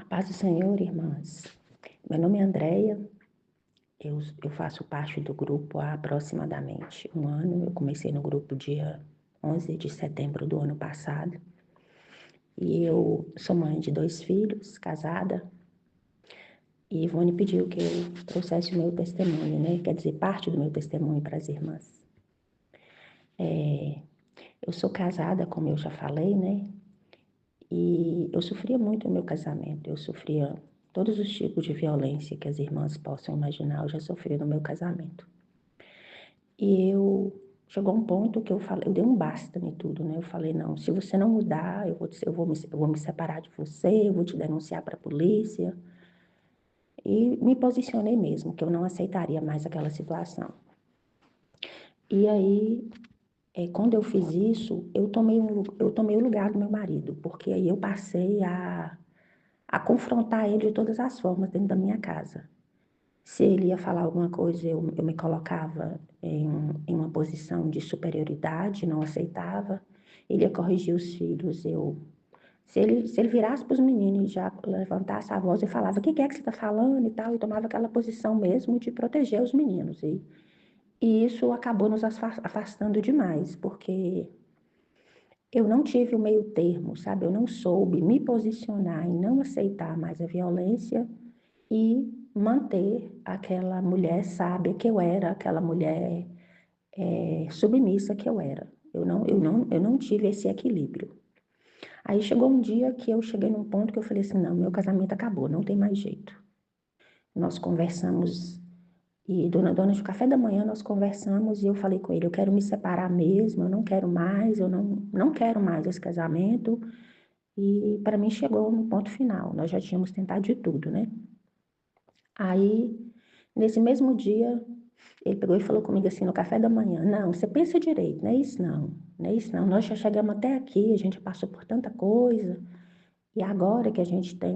Paz do Senhor, irmãs. Meu nome é Andréia, eu faço parte do grupo há aproximadamente um ano. Eu comecei no grupo dia 11 de setembro do ano passado. E eu sou mãe de 2 filhos, casada. E Ivone pediu que eu trouxesse o meu testemunho, né? Quer dizer, parte do meu testemunho para as irmãs. Eu sou casada, como eu já falei, né? E eu sofria muito no meu casamento. Eu sofria todos os tipos de violência que as irmãs possam imaginar, eu já sofri no meu casamento. E chegou um ponto que eu dei um basta em tudo, né? Eu falei, não, se você não mudar, eu vou me separar de você, eu vou te denunciar para a polícia. E me posicionei mesmo, que eu não aceitaria mais aquela situação. E aí, quando eu fiz isso, eu tomei o lugar do meu marido, porque aí eu passei a confrontar ele de todas as formas dentro da minha casa. Se ele ia falar alguma coisa, eu me colocava em uma posição de superioridade, não aceitava. Ele ia corrigir os filhos. Se ele virasse para os meninos e já levantasse a voz e falava, o que é que você está falando e tal, e tomava aquela posição mesmo de proteger os meninos. E isso acabou nos afastando demais, porque eu não tive o meio termo, sabe? Eu não soube me posicionar em não aceitar mais a violência e manter aquela mulher sábia que eu era, aquela mulher submissa que eu era. Eu não tive esse equilíbrio. Aí chegou um dia que eu cheguei num ponto que eu falei assim, não, meu casamento acabou, não tem mais jeito. Nós conversamos, e dona de café da manhã nós conversamos e eu falei com ele, eu quero me separar mesmo, eu não quero mais, eu não quero mais esse casamento. E para mim chegou no ponto final, nós já tínhamos tentado de tudo, né? Aí, nesse mesmo dia, ele pegou e falou comigo assim no café da manhã, não, você pensa direito, não é isso não, não é isso não, nós já chegamos até aqui, a gente passou por tanta coisa, e agora que a gente tem,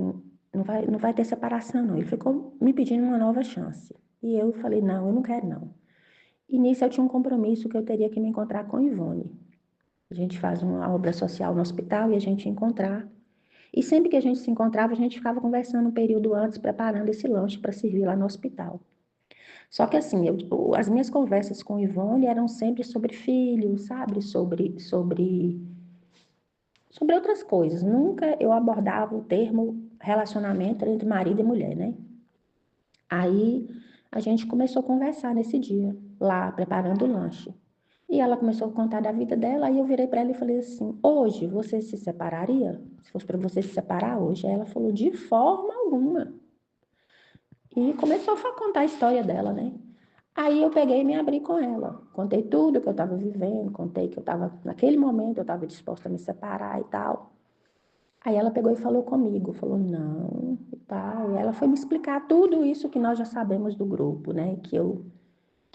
não vai ter separação não. Ele ficou me pedindo uma nova chance. E eu falei, não, eu não quero não. E nisso eu tinha um compromisso que eu teria que me encontrar com Ivone. A gente faz uma obra social no hospital e a gente ia encontrar. E sempre que a gente se encontrava, a gente ficava conversando um período antes, preparando esse lanche para servir lá no hospital. Só que assim, as minhas conversas com Ivone eram sempre sobre filhos, sabe? Sobre outras coisas. Nunca eu abordava o termo relacionamento entre marido e mulher, né? Aí a gente começou a conversar nesse dia, lá preparando o lanche. E ela começou a contar da vida dela, aí eu virei para ela e falei assim: hoje você se separaria? Se fosse para você se separar hoje? Aí ela falou: de forma alguma. E começou a contar a história dela, né? Aí eu peguei e me abri com ela. Contei tudo que eu estava vivendo, contei que eu estava, naquele momento, eu estava disposta a me separar e tal. Aí ela pegou e falou comigo, falou não e tal. E ela foi me explicar tudo isso que nós já sabemos do grupo, né? Que eu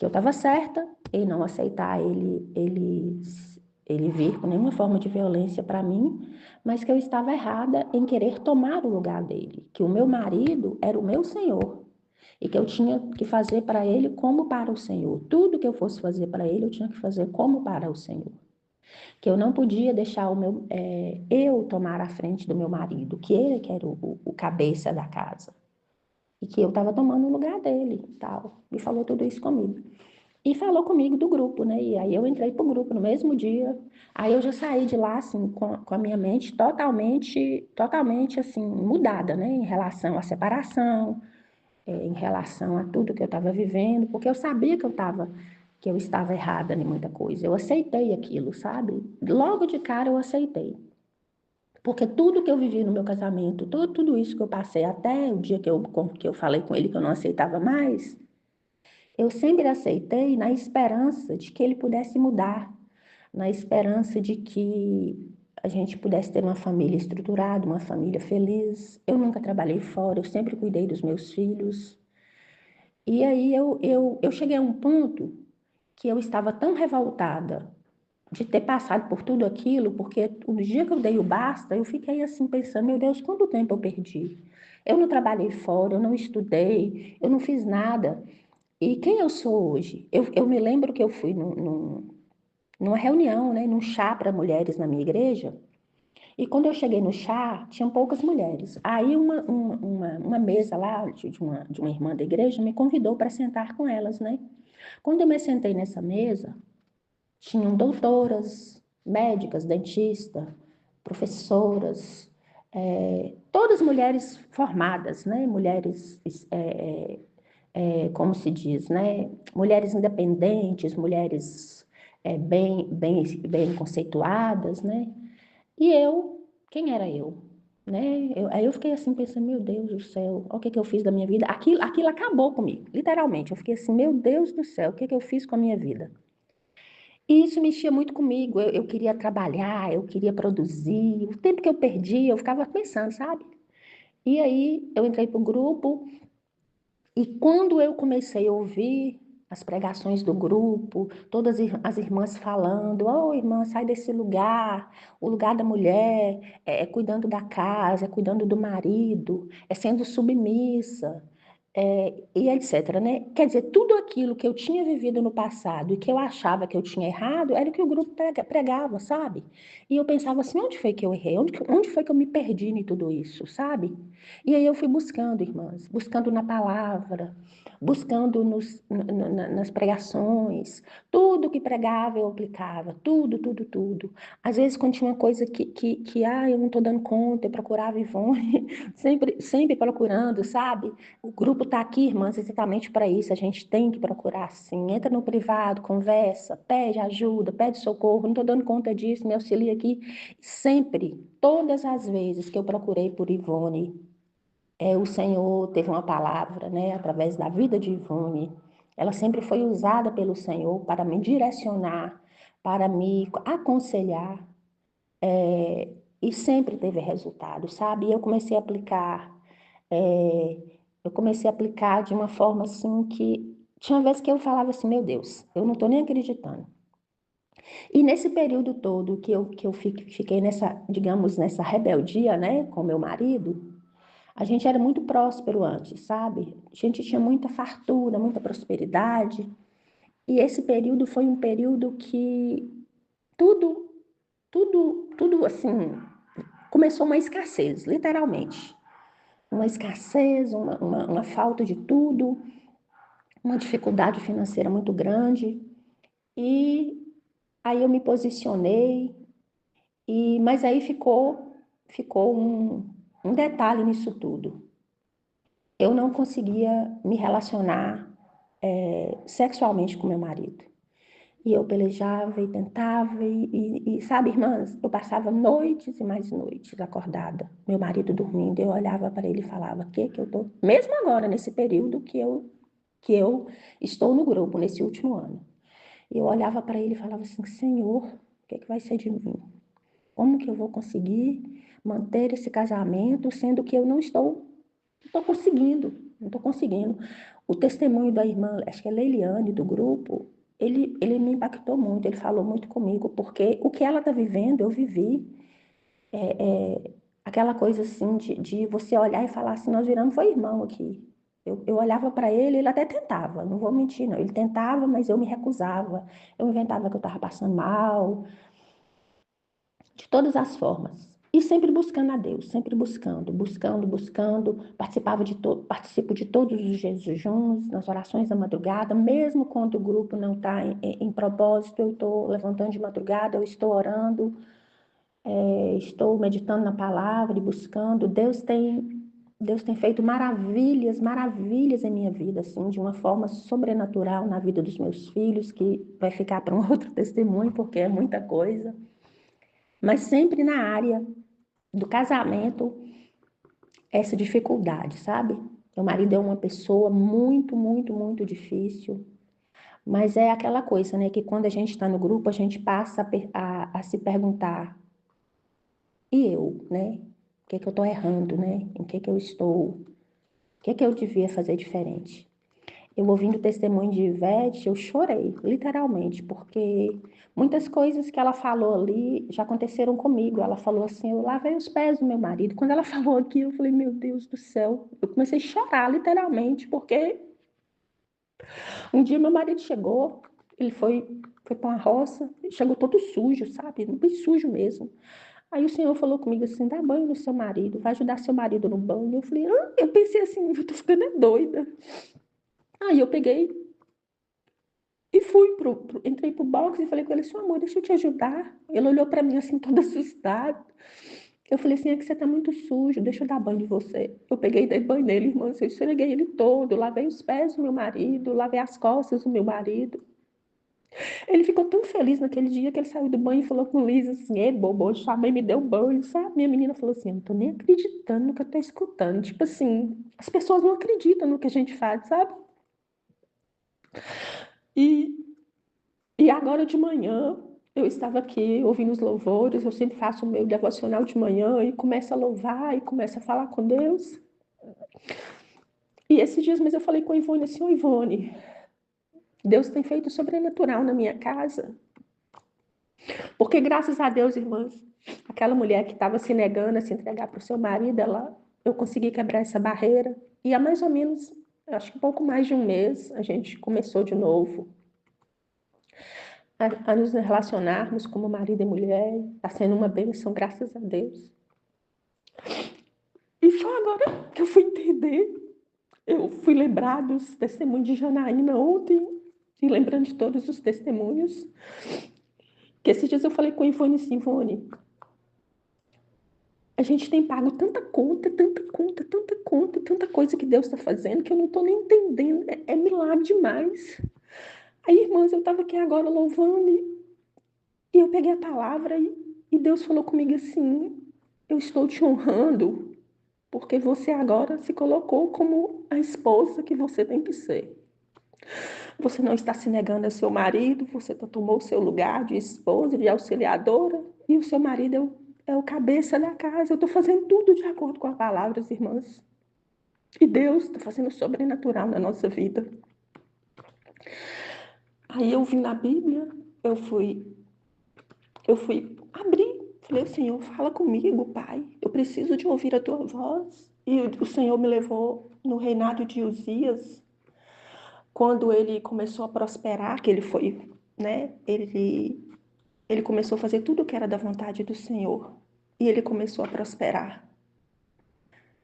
estava certa em não aceitar ele vir com nenhuma forma de violência para mim, mas que eu estava errada em querer tomar o lugar dele, que o meu marido era o meu senhor e que eu tinha que fazer para ele como para o Senhor. Tudo que eu fosse fazer para ele, eu tinha que fazer como para o Senhor. Que eu não podia deixar eu tomar a frente do meu marido, que ele que era o cabeça da casa. E que eu estava tomando o lugar dele e tal. E falou tudo isso comigo. E falou comigo do grupo, né? E aí eu entrei pro grupo no mesmo dia. Aí eu já saí de lá, assim, com a minha mente totalmente, assim, mudada, né? Em relação à separação, em relação a tudo que eu estava vivendo, porque eu sabia que eu estava errada em muita coisa. Eu aceitei aquilo, sabe? Logo de cara eu aceitei. Porque tudo que eu vivi no meu casamento, tudo isso que eu passei, até o dia que eu falei com ele que eu não aceitava mais, eu sempre aceitei na esperança de que ele pudesse mudar, na esperança de que a gente pudesse ter uma família estruturada, uma família feliz. Eu nunca trabalhei fora, eu sempre cuidei dos meus filhos. E aí eu cheguei a um ponto que eu estava tão revoltada de ter passado por tudo aquilo, porque o dia que eu dei o basta, eu fiquei assim pensando, meu Deus, quanto tempo eu perdi? Eu não trabalhei fora, eu não estudei, eu não fiz nada. E quem eu sou hoje? Eu me lembro que eu fui numa reunião, né, num chá para mulheres na minha igreja, E quando eu cheguei no chá, tinham poucas mulheres. Aí uma mesa lá de uma irmã da igreja me convidou para sentar com elas, né? Quando eu me sentei nessa mesa, tinham doutoras, médicas, dentistas, professoras, todas mulheres formadas, né? Mulheres, como se diz, né? Mulheres independentes, mulheres bem conceituadas, né? E eu, quem era eu? Né? Aí eu fiquei assim pensando, meu Deus do céu, olha o que que eu fiz da minha vida. Aquilo acabou comigo, literalmente. Eu fiquei assim, meu Deus do céu, o que que eu fiz com a minha vida? E isso mexia muito comigo. Eu queria trabalhar, eu queria produzir. O tempo que eu perdi, eu ficava pensando, sabe? E aí eu entrei para o grupo e quando eu comecei a ouvir as pregações do grupo, todas as irmãs falando, irmã, sai desse lugar, o lugar da mulher é cuidando da casa, é cuidando do marido, é sendo submissa, e etc, né? Quer dizer, tudo aquilo que eu tinha vivido no passado e que eu achava que eu tinha errado, era o que o grupo pregava, sabe? E eu pensava assim, onde foi que eu errei? Onde foi que eu me perdi em tudo isso, sabe? E aí eu fui buscando, irmãs, buscando na palavra, buscando nas pregações, tudo que pregava eu aplicava, tudo, tudo, tudo. Às vezes, quando tinha uma coisa eu não estou dando conta, eu procurava Ivone, sempre procurando, sabe? O grupo está aqui, irmãs, exatamente para isso, a gente tem que procurar sim. Entra no privado, conversa, pede ajuda, pede socorro, não estou dando conta disso, me auxilia aqui. Sempre, todas as vezes que eu procurei por Ivone, o Senhor teve uma palavra, né, através da vida de Ivone. Ela sempre foi usada pelo Senhor para me direcionar, para me aconselhar, e sempre teve resultado, sabe? E eu comecei a aplicar de uma forma assim que tinha vezes que eu falava assim, meu Deus, eu não estou nem acreditando. E nesse período todo que eu fiquei nessa, digamos, nessa rebeldia, né, com meu marido, a gente era muito próspero antes, sabe? A gente tinha muita fartura, muita prosperidade. E esse período foi um período que tudo, tudo assim, começou uma escassez, literalmente. Uma escassez, uma falta de tudo, uma dificuldade financeira muito grande. E aí eu me posicionei, mas aí ficou um detalhe nisso tudo. Eu não conseguia me relacionar sexualmente com meu marido. E eu pelejava e tentava, sabe, irmãs, eu passava noites e mais noites acordada, meu marido dormindo, eu olhava para ele e falava, que eu tô, mesmo agora, nesse período que eu estou no grupo, nesse último ano, eu olhava para ele e falava assim, Senhor, o que vai ser de mim? Como que eu vou conseguir manter esse casamento, sendo que eu não estou conseguindo, não estou conseguindo. O testemunho da irmã, acho que é Leiliane, do grupo, ele me impactou muito, ele falou muito comigo, porque o que ela está vivendo, eu vivi. Aquela coisa assim de você olhar e falar assim, nós viramos, foi irmão aqui. Eu olhava para ele, ele até tentava, não vou mentir, não. Ele tentava, mas eu me recusava. Eu inventava que eu estava passando mal, de todas as formas. E sempre buscando a Deus, sempre buscando. Participo de todos os jejuns, nas orações da madrugada, mesmo quando o grupo não está em propósito, eu estou levantando de madrugada, eu estou orando, estou meditando na palavra e buscando. Deus tem feito maravilhas, maravilhas em minha vida, assim, de uma forma sobrenatural na vida dos meus filhos, que vai ficar para um outro testemunho, porque é muita coisa. Mas sempre na área do casamento, essa dificuldade, sabe? Meu marido é uma pessoa muito, muito, muito difícil, mas é aquela coisa, né? Que quando a gente está no grupo, a gente passa a se perguntar, e eu, né? O que é que eu estou errando, né? Em que eu estou? O que é que eu devia fazer diferente? Eu ouvindo o testemunho de Ivete, eu chorei, literalmente, porque muitas coisas que ela falou ali já aconteceram comigo. Ela falou assim, eu lavei os pés do meu marido. Quando ela falou aqui, eu falei, meu Deus do céu. Eu comecei a chorar, literalmente, porque um dia meu marido chegou, ele foi para uma roça, chegou todo sujo, sabe? Bem sujo mesmo. Aí o Senhor falou comigo assim, dá banho no seu marido, vai ajudar seu marido no banho. Eu falei, eu pensei assim, eu tô ficando doida. Aí eu peguei e fui entrei pro box e falei com ele, seu amor, deixa eu te ajudar. Ele olhou pra mim assim, todo assustado. Eu falei assim, é que você tá muito sujo, deixa eu dar banho de você. Eu peguei e dei banho nele, irmã, eu esfreguei ele todo, lavei os pés do meu marido, lavei as costas do meu marido. Ele ficou tão feliz naquele dia que ele saiu do banho e falou com o Luiz assim, ei, bobo, sua mãe me deu banho, sabe? Minha menina falou assim, eu não tô nem acreditando no que eu tô escutando. Tipo assim, as pessoas não acreditam no que a gente faz, sabe? E, e agora de manhã, eu estava aqui ouvindo os louvores, eu sempre faço o meu devocional de manhã e começo a louvar e começo a falar com Deus. E esses dias, mas eu falei com a Ivone assim, ô Ivone, Deus tem feito sobrenatural na minha casa. Porque graças a Deus, irmãs, aquela mulher que estava se negando a se entregar para o seu marido, eu consegui quebrar essa barreira. E há mais ou menos, acho que um pouco mais de um mês, a gente começou de novo a nos relacionarmos como marido e mulher. Está sendo uma bênção, graças a Deus. E só agora que eu fui entender, eu fui lembrar dos testemunhos de Janaína ontem, e lembrando de todos os testemunhos, que esses dias eu falei com a Ivone assim, Ivone, a gente tem pago tanta conta, tanta conta, tanta conta, tanta coisa que Deus está fazendo que eu não estou nem entendendo. É milagre demais. Aí, irmãs, eu estava aqui agora louvando e eu peguei a palavra e Deus falou comigo assim: eu estou te honrando porque você agora se colocou como a esposa que você tem que ser. Você não está se negando a seu marido, você tomou o seu lugar de esposa, de auxiliadora, e o seu marido é o cabeça da casa. Eu estou fazendo tudo de acordo com as palavras, irmãs. E Deus está fazendo sobrenatural na nossa vida. Aí eu vim na Bíblia, eu fui abrir. Falei, Senhor, fala comigo, Pai. Eu preciso de ouvir a tua voz. E o Senhor me levou no reinado de Uzias, quando ele começou a prosperar, que ele foi, né? Ele começou a fazer tudo o que era da vontade do Senhor. E ele começou a prosperar.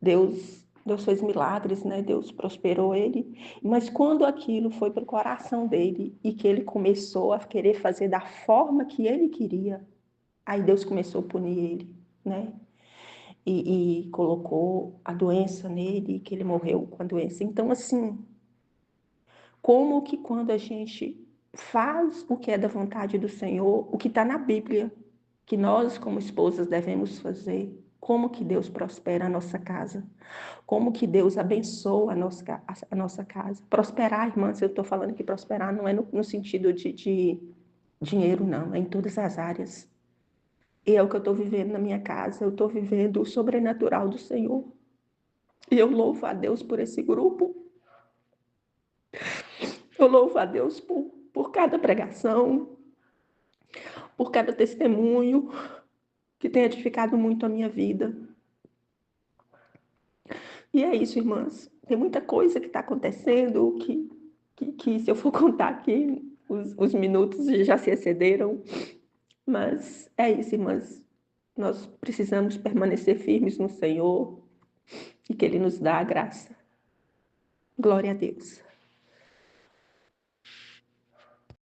Deus fez milagres, né? Deus prosperou ele. Mas quando aquilo foi para o coração dele e que ele começou a querer fazer da forma que ele queria, aí Deus começou a punir ele, né? E colocou a doença nele, que ele morreu com a doença. Então, assim, como que quando a gente faz o que é da vontade do Senhor, o que está na Bíblia, que nós como esposas devemos fazer, como que Deus prospera a nossa casa, como que Deus abençoa a nossa casa. Prosperar, irmãs, eu estou falando que prosperar não é no sentido de dinheiro, não, é em todas as áreas. E é o que eu estou vivendo na minha casa, eu estou vivendo o sobrenatural do Senhor. E eu louvo a Deus por esse grupo, eu louvo a Deus por cada pregação, por cada testemunho que tem edificado muito a minha vida. E é isso, irmãs. Tem muita coisa que está acontecendo que se eu for contar aqui, os minutos já se excederam. Mas é isso, irmãs. Nós precisamos permanecer firmes no Senhor e que Ele nos dá a graça. Glória a Deus.